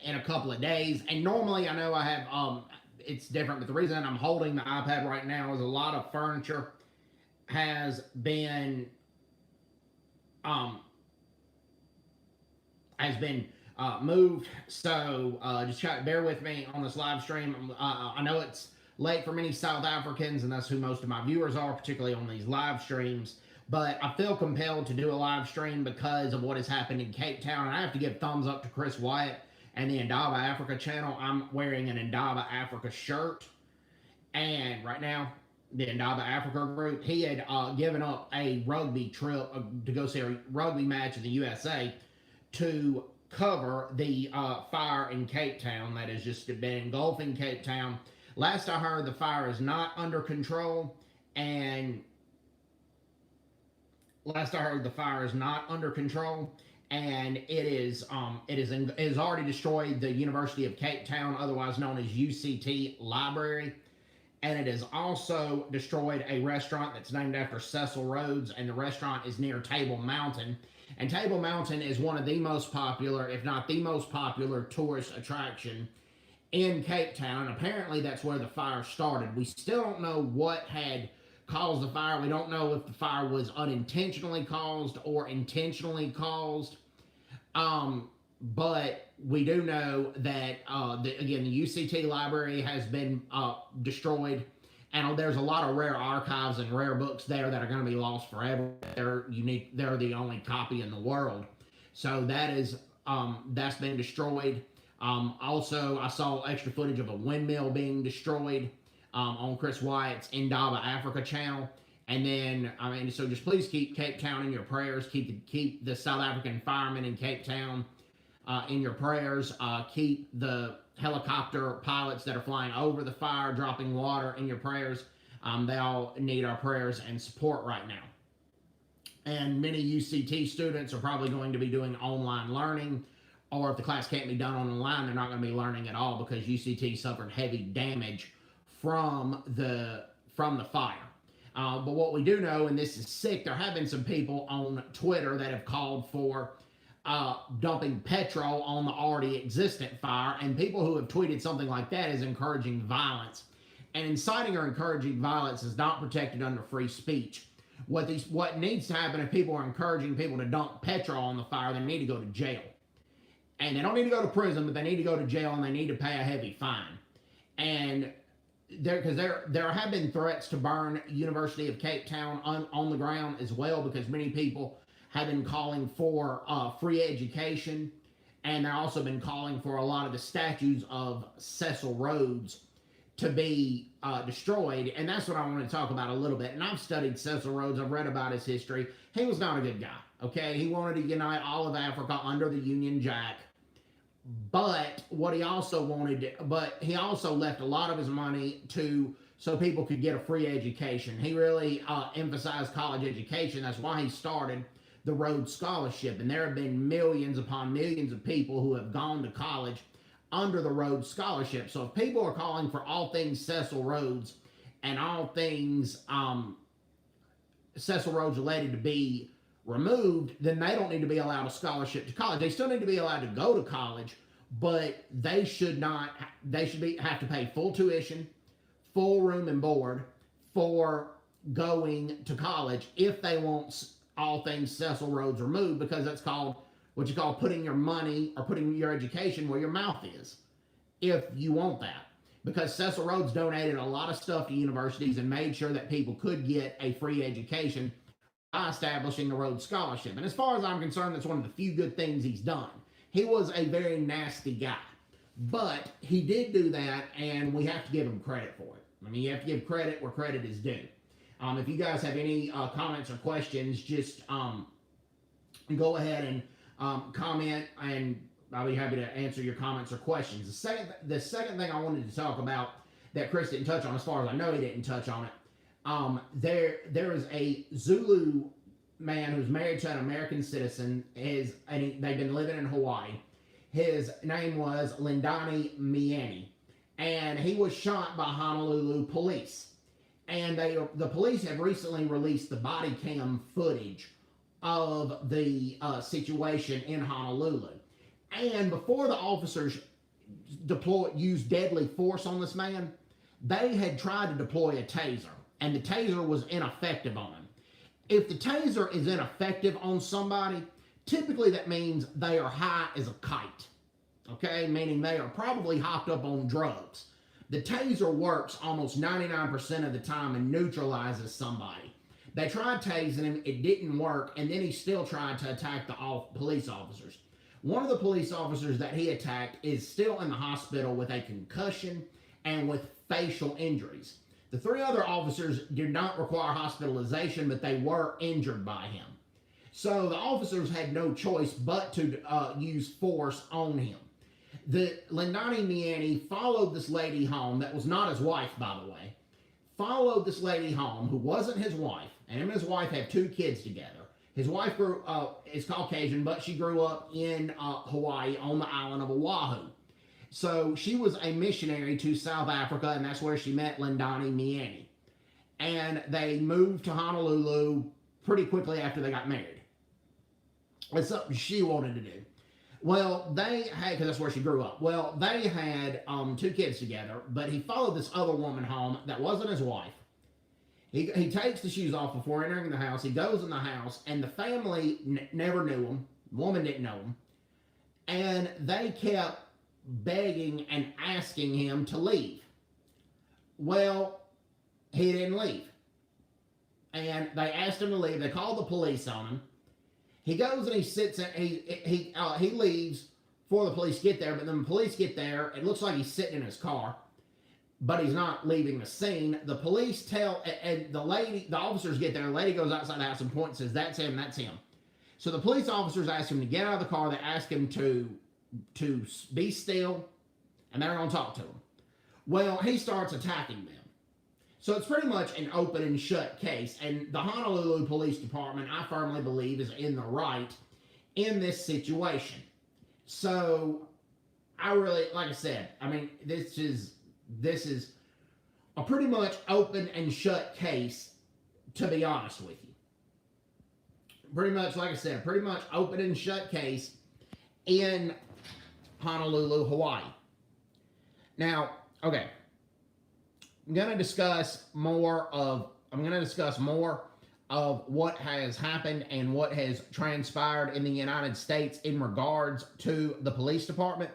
in a couple of days. And normally, I know I have it's different, but the reason I'm holding the iPad right now is a lot of furniture has been um, moved. So just try to bear with me on this live stream. I know it's late for many South Africans, and that's who most of my viewers are, particularly on these live streams. But I feel compelled to do a live stream because of what has happened in Cape Town. And I have to give thumbs up to Chris Wyatt and the Indaba Africa channel. I'm wearing an Indaba Africa shirt. And right now, the Indaba Africa group, he had given up a rugby trip to go see a rugby match in the USA to cover the fire in Cape Town that has just been engulfing Cape Town. Last I heard, the fire is not under control, and it has already destroyed the University of Cape Town, otherwise known as UCT Library, and it has also destroyed a restaurant that's named after Cecil Rhodes, and the restaurant is near Table Mountain. And Table Mountain is one of the most popular, if not the most popular, tourist attraction in Cape Town. Apparently, that's where the fire started. We still don't know what had caused the fire. We don't know if the fire was unintentionally caused or intentionally caused. But we do know that, again, the UCT library has been destroyed. And there's a lot of rare archives and rare books there that are going to be lost forever. They're unique. They're the only copy in the world. So that's been destroyed. Also, I saw extra footage of a windmill being destroyed on Chris Wyatt's Indaba Africa channel. And then, so just please keep Cape Town in your prayers. Keep the South African firemen in Cape Town in your prayers. Keep the helicopter pilots that are flying over the fire, dropping water, in your prayers. They all need our prayers and support right now. And many UCT students are probably going to be doing online learning, or if the class can't be done online, they're not going to be learning at all because UCT suffered heavy damage from the fire. But what we do know, and this is sick, there have been some people on Twitter that have called for dumping petrol on the already existent fire, and people who have tweeted something like that is encouraging violence. And inciting or encouraging violence is not protected under free speech. What needs to happen if people are encouraging people to dump petrol on the fire, they need to go to jail. And they don't need to go to prison, but they need to go to jail, and they need to pay a heavy fine. And there have been threats to burn University of Cape Town on the ground as well, because many people have been calling for free education, and they've also been calling for a lot of the statues of Cecil Rhodes to be destroyed. And that's what I want to talk about a little bit. And I've studied Cecil Rhodes. I've read about his history. He was not a good guy, okay? He wanted to unite all of Africa under the Union Jack. But he also left a lot of his money so people could get a free education. He really emphasized college education. That's why he started the Rhodes Scholarship. And there have been millions upon millions of people who have gone to college under the Rhodes Scholarship. So if people are calling for all things Cecil Rhodes and all things Cecil Rhodes related to be removed, then they don't need to be allowed a scholarship to college. They still need to be allowed to go to college, but they should have to pay full tuition, full room and board for going to college if they want all things Cecil Rhodes removed, because that's called what you call putting your money or putting your education where your mouth is, if you want that. Because Cecil Rhodes donated a lot of stuff to universities and made sure that people could get a free education by establishing the Rhodes Scholarship. And as far as I'm concerned, that's one of the few good things he's done. He was a very nasty guy, but he did do that, and we have to give him credit for it. I mean, you have to give credit where credit is due. If you guys have any comments or questions, just go ahead and comment, and I'll be happy to answer your comments or questions. The second thing I wanted to talk about that Chris didn't touch on, as far as I know he didn't touch on it, there is a Zulu man who's married to an American citizen, and they've been living in Hawaii. His name was Lindani Miani, and he was shot by Honolulu police. And the police have recently released the body cam footage of the situation in Honolulu. And before the officers use deadly force on this man, they had tried to deploy a taser, and the taser was ineffective on him. If the taser is ineffective on somebody, typically that means they are high as a kite, okay? Meaning they are probably hopped up on drugs. The taser works almost 99% of the time and neutralizes somebody. They tried tasing him, it didn't work, and then he still tried to attack the police officers. One of the police officers that he attacked is still in the hospital with a concussion and with facial injuries. The 3 other officers did not require hospitalization, but they were injured by him. So the officers had no choice but to use force on him. The Lindani Miani followed this lady home, that was not his wife, by the way, followed this lady home who wasn't his wife, and him and his wife have 2 kids together. His wife is Caucasian, but she grew up in Hawaii on the island of Oahu. So she was a missionary to South Africa, and that's where she met Lindani Miani. And they moved to Honolulu pretty quickly after they got married. It's something she wanted to do. Well, they had, because that's where she grew up. Well, they had 2 kids together, but he followed this other woman home that wasn't his wife. He takes the shoes off before entering the house. He goes in the house, and the family never knew him. The woman didn't know him. And they kept begging and asking him to leave. Well, he didn't leave. And they asked him to leave. They called the police on him. He goes and he sits and he leaves before the police get there, but then the police get there. It looks like he's sitting in his car, but he's not leaving the scene. The police tell, and the officers get there. The lady goes outside the house and points and says, "That's him, that's him." So the police officers ask him to get out of the car. They ask him to be still, and they're going to talk to him. Well, he starts attacking them. So it's pretty much an open and shut case, and the Honolulu Police Department, I firmly believe, is in the right in this situation. So I really, like I said, I mean, this is a pretty much open and shut case, to be honest with you. Pretty much, like I said, pretty much open and shut case in Honolulu, Hawaii. Now, okay. I'm going to discuss more of what has happened and what has transpired in the United States in regards to the police department.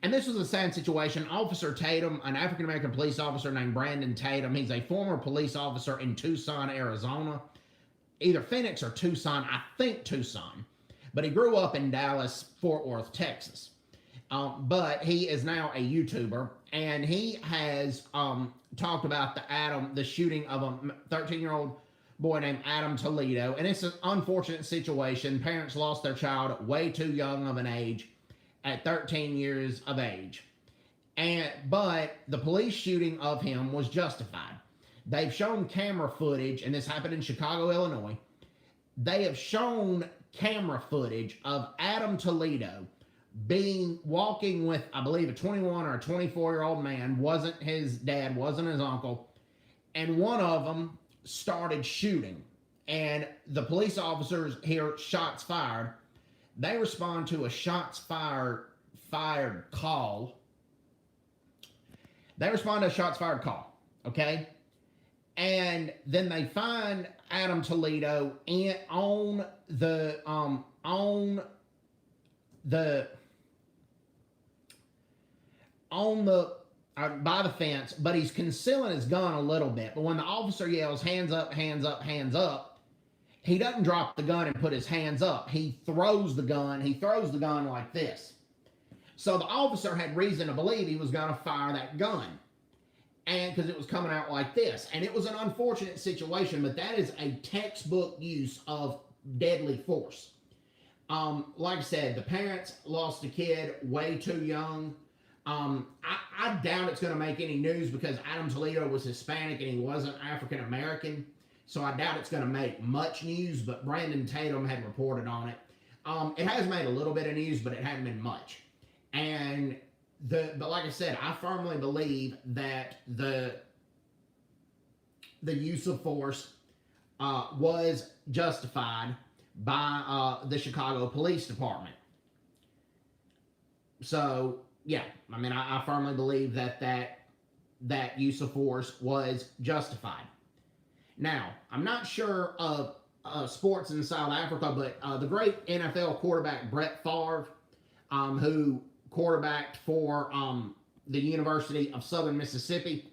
And this was a sad situation. Officer Tatum, an African-American police officer named Brandon Tatum, he's a former police officer in Tucson, Arizona. Either Phoenix or Tucson, I think Tucson. But he grew up in Dallas, Fort Worth, Texas. But he is now a YouTuber, and he has talked about the shooting of a 13-year-old boy named Adam Toledo, and it's an unfortunate situation. Parents lost their child way too young of an age, at 13 years of age. But the police shooting of him was justified. They've shown camera footage, and this happened in Chicago, Illinois. They have shown camera footage of Adam Toledo walking with, I believe, a 21 or a 24-year-old man. Wasn't his dad, wasn't his uncle. And one of them started shooting. And the police officers hear shots fired. They respond to a shots fired call. Okay? And then they find Adam Toledo by the fence, but he's concealing his gun a little bit. But when the officer yells, "Hands up, hands up, hands up," he doesn't drop the gun and put his hands up. He throws the gun. He throws the gun like this. So the officer had reason to believe he was going to fire that gun, and because it was coming out like this. And it was an unfortunate situation, but that is a textbook use of deadly force. Like I said, the parents lost a kid way too young. I doubt it's going to make any news because Adam Toledo was Hispanic and he wasn't African American. So I doubt it's going to make much news, but Brandon Tatum had reported on it. It has made a little bit of news, but it hasn't been much. And but like I said, I firmly believe that the use of force was justified by the Chicago Police Department. So yeah, I mean, I firmly believe that use of force was justified. Now, I'm not sure of sports in South Africa, but the great NFL quarterback Brett Favre, who quarterbacked for the University of Southern Mississippi,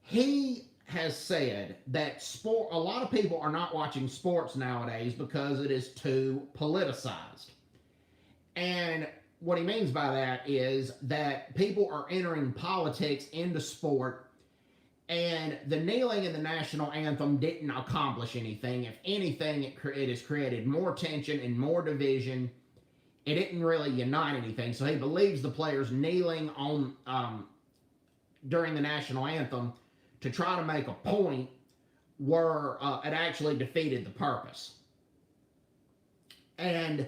he has said that a lot of people are not watching sports nowadays because it is too politicized. And what he means by that is that people are entering politics into sport, and the kneeling in the national anthem didn't accomplish anything. If anything, it has created more tension and more division. It didn't really unite anything. So he believes the players kneeling on during the national anthem to try to make a point were it actually defeated the purpose. And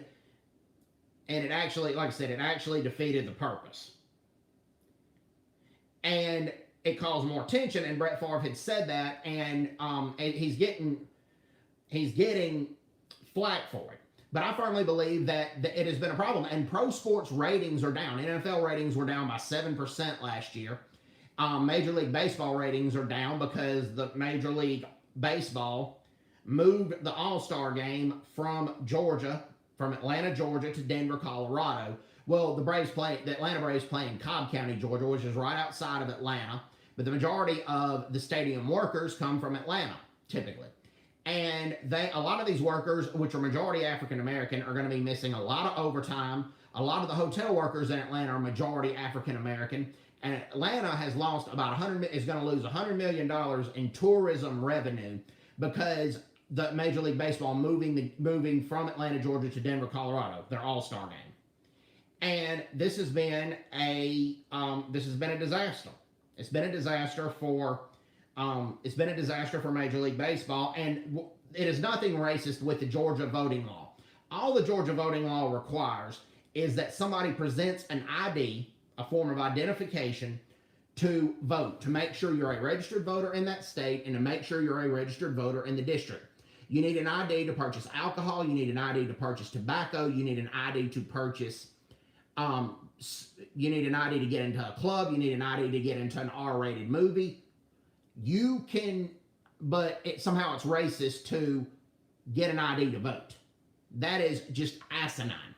it actually, like I said, it actually defeated the purpose. And it caused more tension, and Brett Favre had said that, and he's getting flack for it. But I firmly believe that it has been a problem, and pro sports ratings are down. NFL ratings were down by 7% last year. Major League Baseball ratings are down because the Major League Baseball moved the All-Star game from Atlanta, Georgia to Denver, Colorado. Well, the Atlanta Braves play in Cobb County, Georgia, which is right outside of Atlanta. But the majority of the stadium workers come from Atlanta, typically. And a lot of these workers, which are majority African American, are going to be missing a lot of overtime. A lot of the hotel workers in Atlanta are majority African American. And Atlanta has lost is going to lose $100 million in tourism revenue because the Major League Baseball moving from Atlanta, Georgia to Denver, Colorado, their All-Star game. And this has been a disaster. It's been a disaster for Major League Baseball, and it is nothing racist with the Georgia voting law. All the Georgia voting law requires is that somebody presents an ID, a form of identification, to vote, to make sure you're a registered voter in that state and to make sure you're a registered voter in the district. You need an ID to purchase alcohol. You need an ID to purchase tobacco. You need an ID to purchase, you need an ID to get into a club. You need an ID to get into an R-rated movie. But somehow it's racist to get an ID to vote. That is just asinine.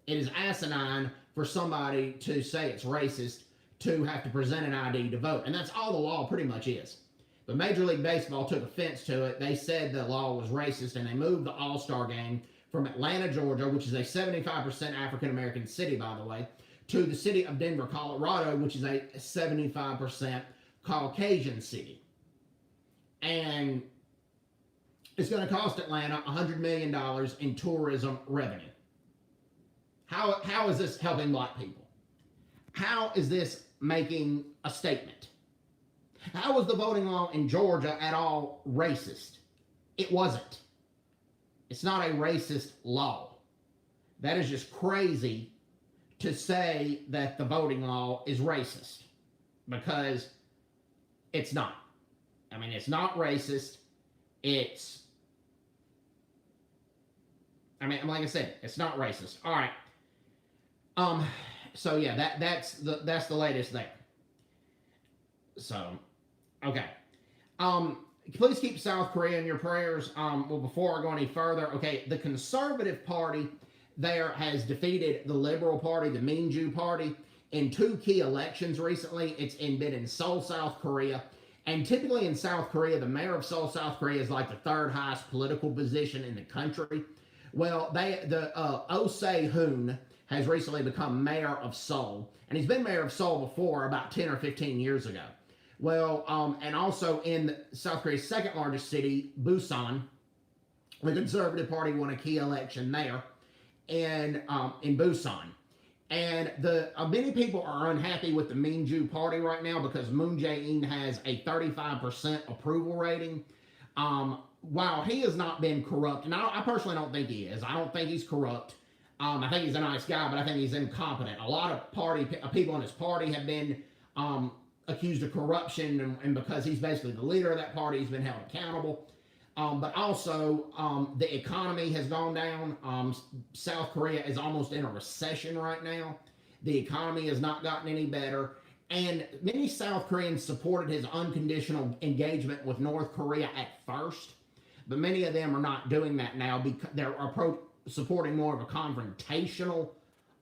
It is asinine for somebody to say it's racist to have to present an ID to vote. And that's all the law pretty much is. But Major League Baseball took offense to it. They said the law was racist, and they moved the All-Star game from Atlanta, Georgia, which is a 75% African-American city, by the way, to the city of Denver, Colorado, which is a 75% Caucasian city. And it's going to cost Atlanta $100 million in tourism revenue. How is this helping black people? How is this making a statement? How was the voting law in Georgia at all racist? It wasn't. It's not a racist law. That is just crazy to say that the voting law is racist, because it's not. I mean, it's not racist. Like I said, it's not racist. All right. So yeah, that's the latest there. So, okay. Please keep South Korea in your prayers. Well, before I go any further, okay, the Conservative Party there has defeated the Liberal Party, the Minju Party, in 2 key elections recently. It's been in Seoul, South Korea. And typically in South Korea, the mayor of Seoul, South Korea is like the 3rd highest political position in the country. Well, Oh Se-hoon has recently become mayor of Seoul. And he's been mayor of Seoul before, about 10 or 15 years ago. Well, and also in South Korea's 2nd largest city, Busan, the Conservative Party won a key election there in Busan. And many people are unhappy with the Minju Party right now because Moon Jae-in has a 35% approval rating. While he has not been corrupt, and I personally don't think he is. I don't think he's corrupt. I think he's a nice guy, but I think he's incompetent. A lot of people in his party have been accused of corruption, and because he's basically the leader of that party, he's been held accountable. But also, the economy has gone down. South Korea is almost in a recession right now. The economy has not gotten any better. And many South Koreans supported his unconditional engagement with North Korea at first, but many of them are not doing that now because they're supporting more of a confrontational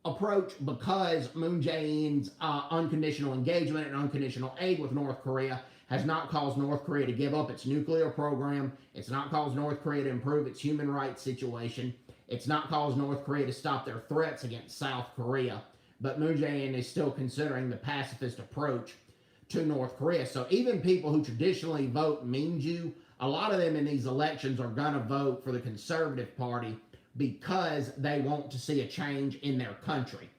approach because Moon Jae-in's unconditional engagement and unconditional aid with North Korea has not caused North Korea to give up its nuclear program. It's not caused North Korea to improve its human rights situation. It's not caused North Korea to stop their threats against South Korea. But Moon Jae-in is still considering the pacifist approach to North Korea. So even people who traditionally vote Minju, a lot of them in these elections are going to vote for the Conservative Party because they want to see a change in their country.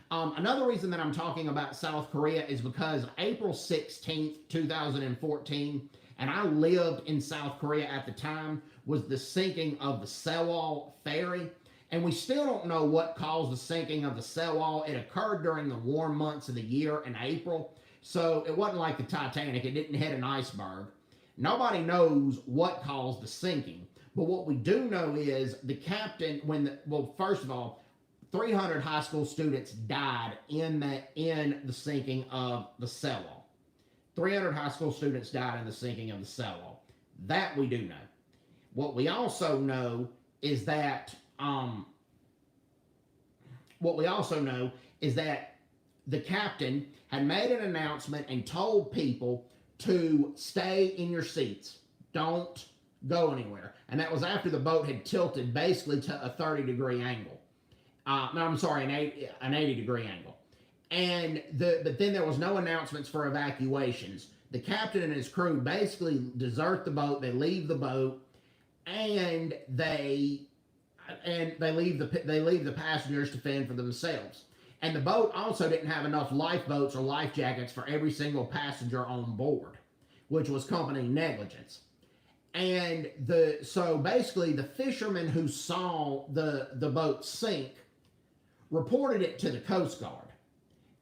Another reason that I'm talking about South Korea is because April 16th, 2014, and I lived in South Korea at the time, was the sinking of the Sewol ferry. And we still don't know what caused the sinking of the Sewol. It occurred during the warm months of the year in April. So it wasn't like the Titanic. It didn't hit an iceberg. Nobody knows what caused the sinking. But what we do know is the captain, first of all, 300 high school students died in the sinking of the Sewol. 300 high school students died in the sinking of the Sewol. That we do know. What we also know is that the captain had made an announcement and told people to stay in your seats. Don't go anywhere. And that was after the boat had tilted basically to a 30-degree angle. An 80-degree angle. But then there was no announcements for evacuations. The captain and his crew basically desert the boat. They leave the boat, and they leave the passengers to fend for themselves. And the boat also didn't have enough lifeboats or life jackets for every single passenger on board, which was company negligence. And so basically the fishermen who saw the boat sink reported it to the Coast Guard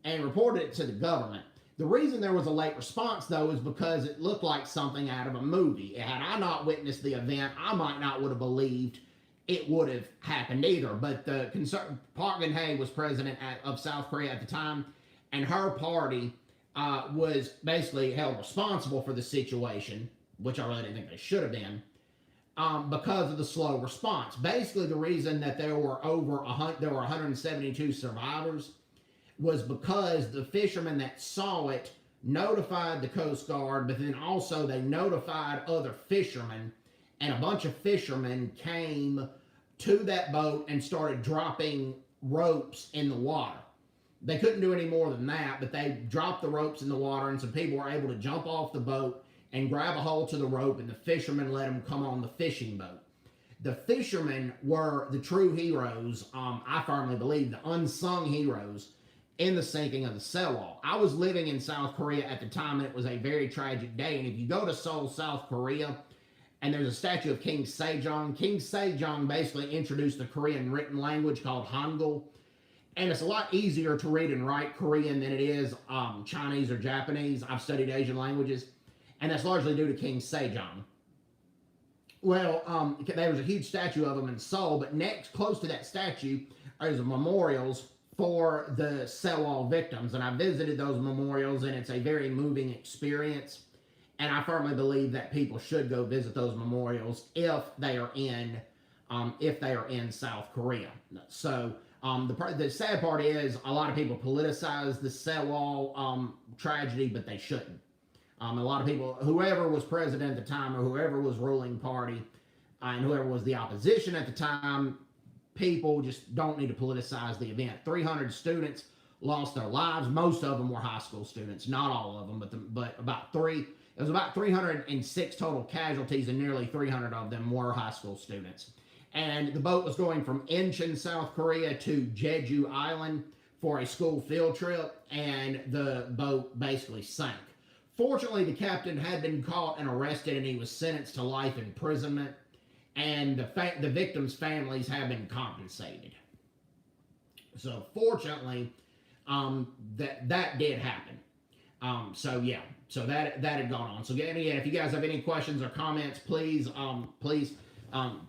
and reported it to the government. The reason there was a late response, though, is because it looked like something out of a movie. Had I not witnessed the event, I might not would have believed it would have happened either. But Park Geun-hye was president of South Korea at the time, and her party was basically held responsible for the situation, which I really didn't think they should have been, because of the slow response. Basically, the reason that there were 172 survivors was because the fishermen that saw it notified the Coast Guard, but then also they notified other fishermen, and a bunch of fishermen came to that boat and started dropping ropes in the water. They couldn't do any more than that, but they dropped the ropes in the water, and some people were able to jump off the boat and grab a hold to the rope, and the fishermen let them come on the fishing boat. The fishermen were the true heroes, I firmly believe, the unsung heroes in the sinking of the Sewol. I was living in South Korea at the time, and it was a very tragic day. And if you go to Seoul, South Korea, and there's a statue of King Sejong. King Sejong basically introduced the Korean written language called Hangul. And it's a lot easier to read and write Korean than it is Chinese or Japanese. I've studied Asian languages. And that's largely due to King Sejong. Well, there was a huge statue of him in Seoul, but next, close to that statue, are memorials for the Sewol victims. And I visited those memorials, and it's a very moving experience. And I firmly believe that people should go visit those memorials if they are in South Korea. So the sad part is a lot of people politicize the Sewol tragedy, but they shouldn't. A lot of people, whoever was president at the time or whoever was ruling party and whoever was the opposition at the time, people just don't need to politicize the event. 300 students lost their lives. Most of them were high school students, not all of them, but about 306 total casualties, and nearly 300 of them were high school students. And the boat was going from Incheon, South Korea to Jeju Island for a school field trip, and the boat basically sank. Fortunately, the captain had been caught and arrested, and he was sentenced to life imprisonment, and the victims' families have been compensated. So fortunately, that did happen. So that had gone on. So again, if you guys have any questions or comments, please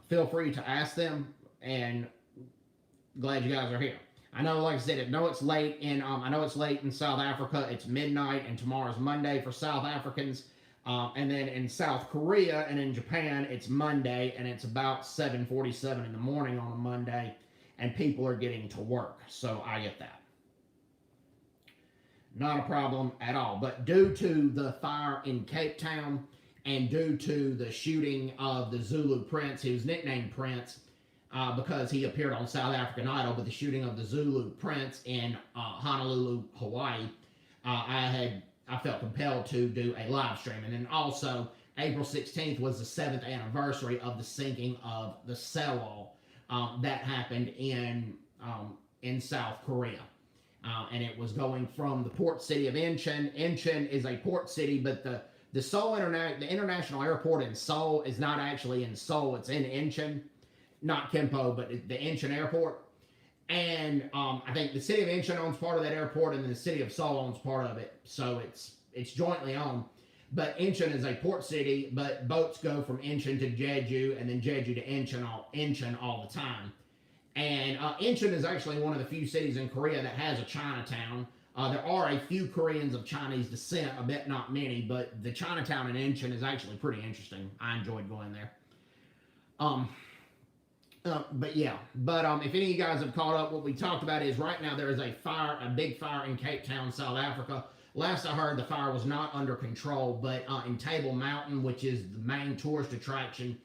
feel free to ask them, and glad you guys are here. I know, like I said, I know it's late in South Africa. It's midnight, and tomorrow's Monday for South Africans. And then in South Korea and in Japan, it's Monday, and it's about 7:47 in the morning on a Monday, and people are getting to work. So I get that. Not a problem at all. But due to the fire in Cape Town and due to the shooting of the Zulu Prince, he was nicknamed Prince because he appeared on South African Idol, but the shooting of the Zulu Prince in Honolulu, Hawaii, I felt compelled to do a live stream. And then also, April 16th was the 7th anniversary of the sinking of the Sewol that happened in South Korea. And it was going from the port city of Incheon. Incheon is a port city, but the Seoul the international airport in Seoul is not actually in Seoul. It's in Incheon, not Kimpo, but the Incheon airport. And I think the city of Incheon owns part of that airport, and the city of Seoul owns part of it. So it's jointly owned. But Incheon is a port city, but boats go from Incheon to Jeju, and then Jeju to Incheon all the time. And Incheon is actually one of the few cities in Korea that has a Chinatown. There are a few Koreans of Chinese descent, I bet not many, but the Chinatown in Incheon is actually pretty interesting. I enjoyed going there. But yeah, if any of you guys have caught up, what we talked about is right now there is a big fire in Cape Town, South Africa. Last I heard, the fire was not under control, but in Table Mountain, which is the main tourist attraction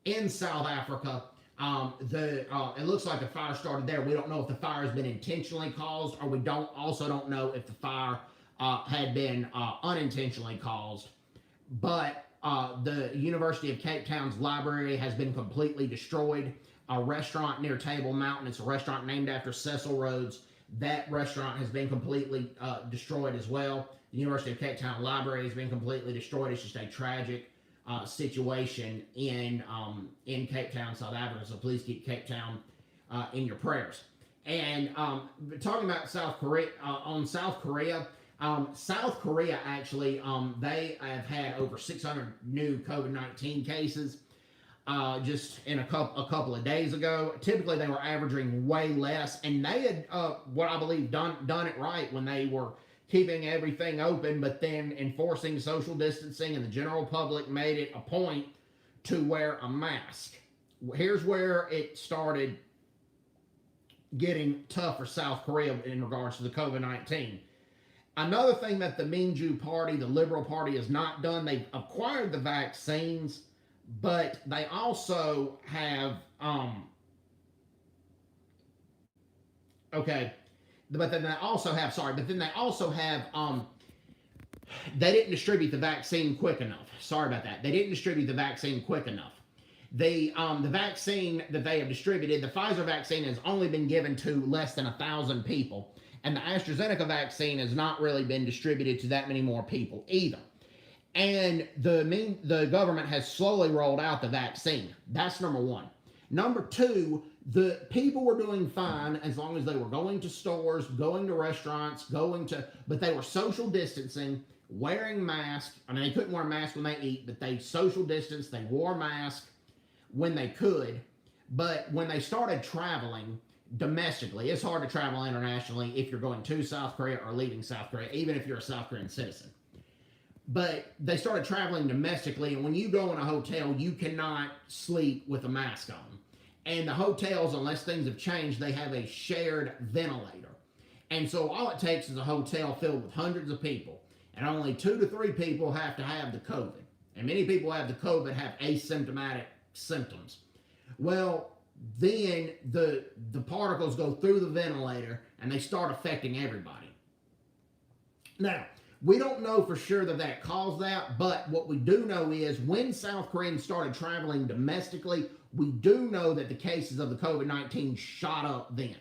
in South Africa, it looks like the fire started there. We don't know if the fire has been intentionally caused, or we also don't know if the fire had been unintentionally caused. But the University of Cape Town's library has been completely destroyed. A restaurant near Table Mountain, it's a restaurant named after Cecil Rhodes. That restaurant has been completely destroyed as well. The University of Cape Town library has been completely destroyed. It's just a tragic situation in Cape Town, South Africa. So please keep Cape Town in your prayers. And talking about South Korea, South Korea actually, they have had over 600 new COVID-19 cases just in a couple of days ago. Typically, they were averaging way less, and they had, what I believe, done it right when they were keeping everything open, but then enforcing social distancing, and the general public made it a point to wear a mask. Here's where it started getting tough for South Korea in regards to the COVID-19. Another thing that the Minju Party, the Liberal Party, has not done, they've acquired the vaccines, but they also have, they didn't distribute the vaccine quick enough. Sorry about that. They didn't distribute the vaccine quick enough. The vaccine that they have distributed, the Pfizer vaccine, has only been given to less than 1,000 people. And the AstraZeneca vaccine has not really been distributed to that many more people either. And the government has slowly rolled out the vaccine. That's number one. Number two, the people were doing fine as long as they were going to stores, going to restaurants, but they were social distancing, wearing masks. I mean, they couldn't wear masks when they eat, but they social distanced, they wore masks when they could. But when they started traveling domestically, it's hard to travel internationally if you're going to South Korea or leaving South Korea, even if you're a South Korean citizen. But they started traveling domestically, and when you go in a hotel, you cannot sleep with a mask on. And the hotels, unless things have changed, they have a shared ventilator. And so all it takes is a hotel filled with hundreds of people, and only 2 to 3 people have to have the COVID. And many people who have the COVID have asymptomatic symptoms. Well, then the particles go through the ventilator, and they start affecting everybody. Now, we don't know for sure that caused that, but what we do know is when South Koreans started traveling domestically, we do know that the cases of the COVID-19 shot up then.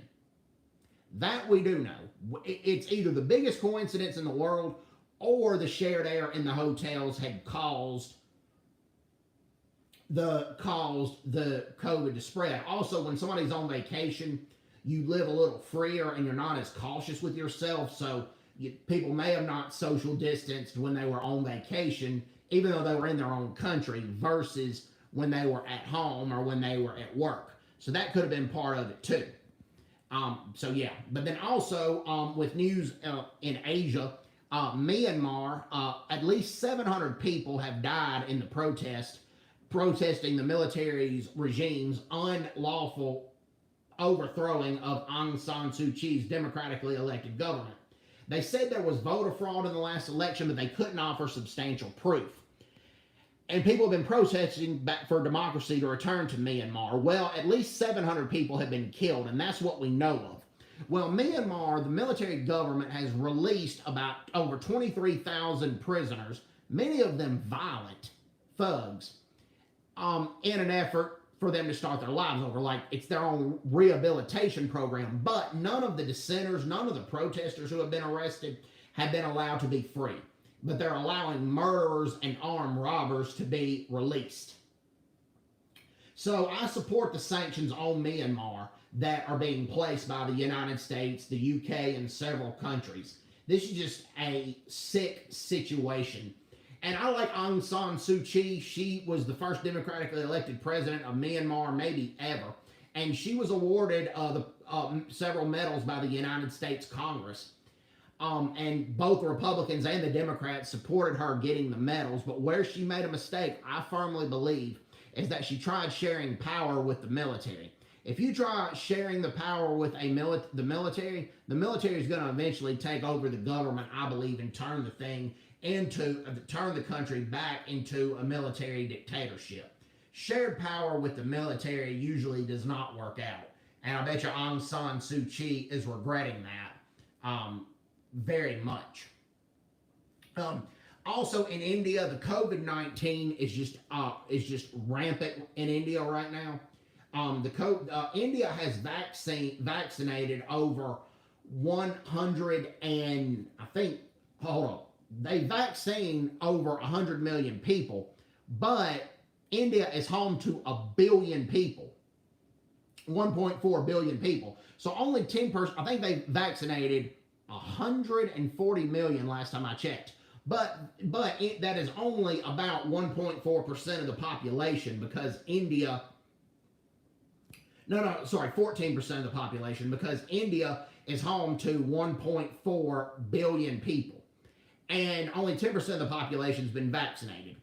That we do know. It's either the biggest coincidence in the world or the shared air in the hotels had caused the COVID to spread. Also, when somebody's on vacation, you live a little freer and you're not as cautious with yourself, so people may have not social distanced when they were on vacation, even though they were in their own country, versus when they were at home or when they were at work. So that could have been part of it too. So yeah, but then also with news in Asia, Myanmar, at least 700 people have died in the protesting the military's regime's unlawful overthrowing of Aung San Suu Kyi's democratically elected government. They said there was voter fraud in the last election, but they couldn't offer substantial proof. And people have been protesting back for democracy to return to Myanmar. Well, at least 700 people have been killed, and that's what we know of. Well, Myanmar, the military government, has released about over 23,000 prisoners, many of them violent thugs, in an effort for them to start their lives over. Like, it's their own rehabilitation program. But none of the dissenters, none of the protesters who have been arrested have been allowed to be free. But they're allowing murderers and armed robbers to be released. So I support the sanctions on Myanmar that are being placed by the United States, the UK, and several countries. This is just a sick situation. And I like Aung San Suu Kyi. She was the first democratically elected president of Myanmar, maybe ever. And she was awarded several medals by the United States Congress. And both the Republicans and the Democrats supported her getting the medals. But where she made a mistake, I firmly believe, is that she tried sharing power with the military. If you try sharing the power with the military is going to eventually take over the government, I believe, and turn the country back into a military dictatorship. Shared power with the military usually does not work out. And I bet you Aung San Suu Kyi is regretting that very much. Also in India, the COVID-19 is just rampant in India right now. India has vaccinated over 100 and they vaccine over 100 million people, but India is home to 1 billion people, 1.4 billion people. So only 10%, I think they vaccinated 140 million last time I checked. But that is only about 1.4% of the population, because 14% of the population, because India is home to 1.4 billion people. And only 10% of the population has been vaccinated.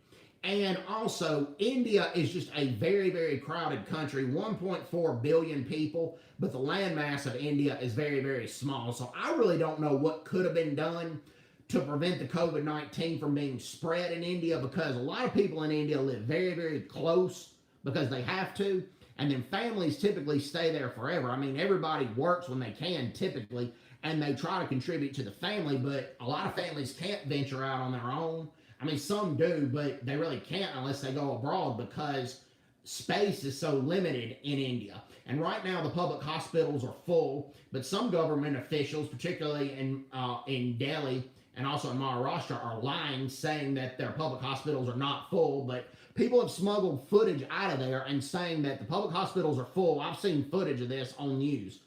And also, India is just a very, very crowded country, 1.4 billion people, but the landmass of India is very, very small. So I really don't know what could have been done to prevent the COVID-19 from being spread in India, because a lot of people in India live very, very close because they have to. And then families typically stay there forever. I mean, everybody works when they can, typically, and they try to contribute to the family, but a lot of families can't venture out on their own. I mean, some do, but they really can't unless they go abroad, because space is so limited in India. And right now, the public hospitals are full, but some government officials, particularly in Delhi and also in Maharashtra, are lying, saying that their public hospitals are not full, but people have smuggled footage out of there and saying that the public hospitals are full. I've seen footage of this on news.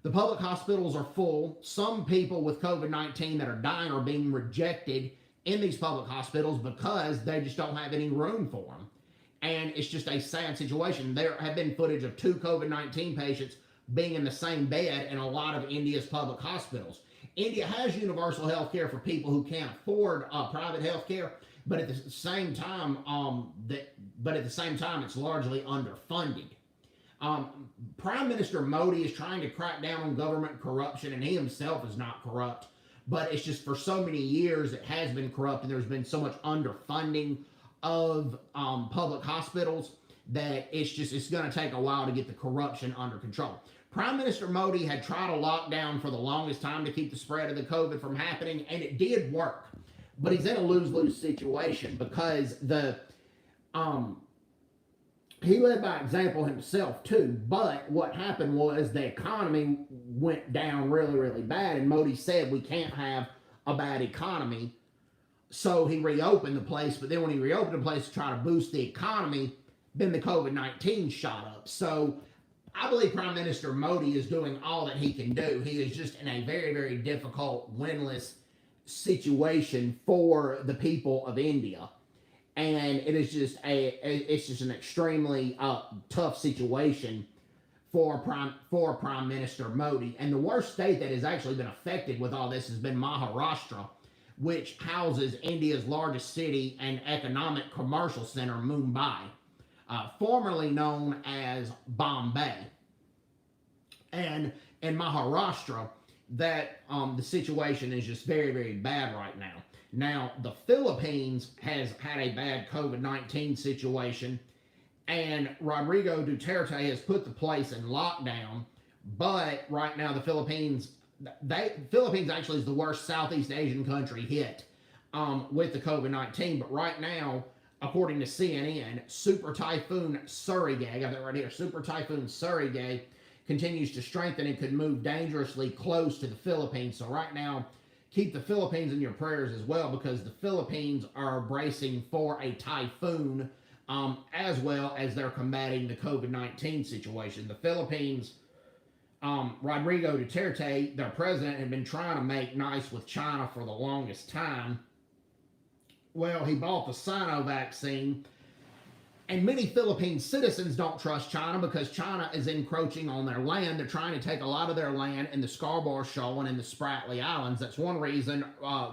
The public hospitals are full. Some people with COVID-19 that are dying are being rejected in these public hospitals because they just don't have any room for them. And it's just a sad situation. There have been footage of 2 COVID-19 patients being in the same bed in a lot of India's public hospitals. India has universal health care for people who can't afford private health care, but at the same time, it's largely underfunded. Prime Minister Modi is trying to crack down on government corruption, and he himself is not corrupt, but it's just for so many years it has been corrupt, and there's been so much underfunding of public hospitals that it's going to take a while to get the corruption under control. Prime Minister Modi had tried a lockdown for the longest time to keep the spread of the COVID from happening, and it did work. But he's in a lose-lose situation, because he led by example himself too. But what happened was the economy went down really, really bad, and Modi said we can't have a bad economy. So he reopened the place, but then when he reopened the place to try to boost the economy, then the COVID-19 shot up. So I believe Prime Minister Modi is doing all that he can do. He is just in a very, very difficult, win-less situation for the people of India. And it is just an extremely tough situation for Prime Minister Modi. And the worst state that has actually been affected with all this has been Maharashtra, which houses India's largest city and economic commercial center, Mumbai, formerly known as Bombay. And in Maharashtra, that the situation is just very, very bad right now. Now, the Philippines has had a bad COVID-19 situation, and Rodrigo Duterte has put the place in lockdown. But right now, the Philippines actually is the worst Southeast Asian country hit with the COVID-19. But right now, according to CNN, Super Typhoon Surigay, I got that right here, Super Typhoon Surigay continues to strengthen and could move dangerously close to the Philippines. So right now, keep the Philippines in your prayers as well, because the Philippines are bracing for a typhoon, as well as they're combating the COVID-19 situation. The Philippines, Rodrigo Duterte, their president, had been trying to make nice with China for the longest time. Well, he bought the Sino vaccine, and many Philippine citizens don't trust China because China is encroaching on their land. They're trying to take a lot of their land in the Scarborough Shoal and in the Spratly Islands. That's one reason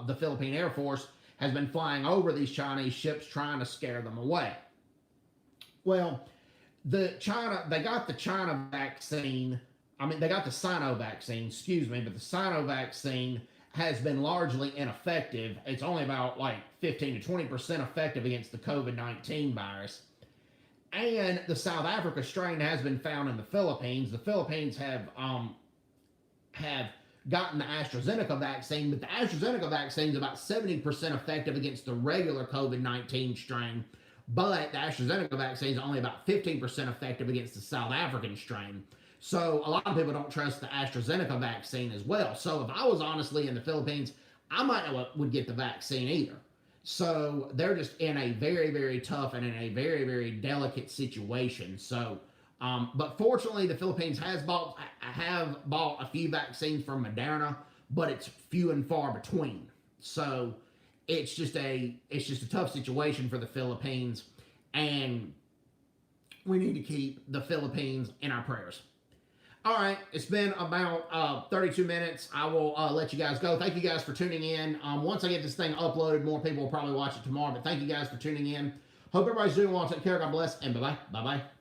the Philippine Air Force has been flying over these Chinese ships trying to scare them away. Well, they got the China vaccine. They got the Sino vaccine, but the Sino vaccine has been largely ineffective. It's only about like 15 to 20% effective against the COVID-19 virus. And the South Africa strain has been found in the Philippines. The Philippines have gotten the AstraZeneca vaccine, but the AstraZeneca vaccine is about 70% effective against the regular COVID-19 strain, but the AstraZeneca vaccine is only about 15% effective against the South African strain. So a lot of people don't trust the AstraZeneca vaccine as well. So if I was honestly in the Philippines, I might not would get the vaccine either. So they're just in a very, very tough and in a very, very delicate situation. So, but fortunately, the Philippines have bought a few vaccines from Moderna, but it's few and far between. So it's just a tough situation for the Philippines, and we need to keep the Philippines in our prayers. All right, it's been about 32 minutes. I will let you guys go. Thank you guys for tuning in. Once I get this thing uploaded, more people will probably watch it tomorrow. But thank you guys for tuning in. Hope everybody's doing well. Take care. God bless. And bye-bye. Bye-bye.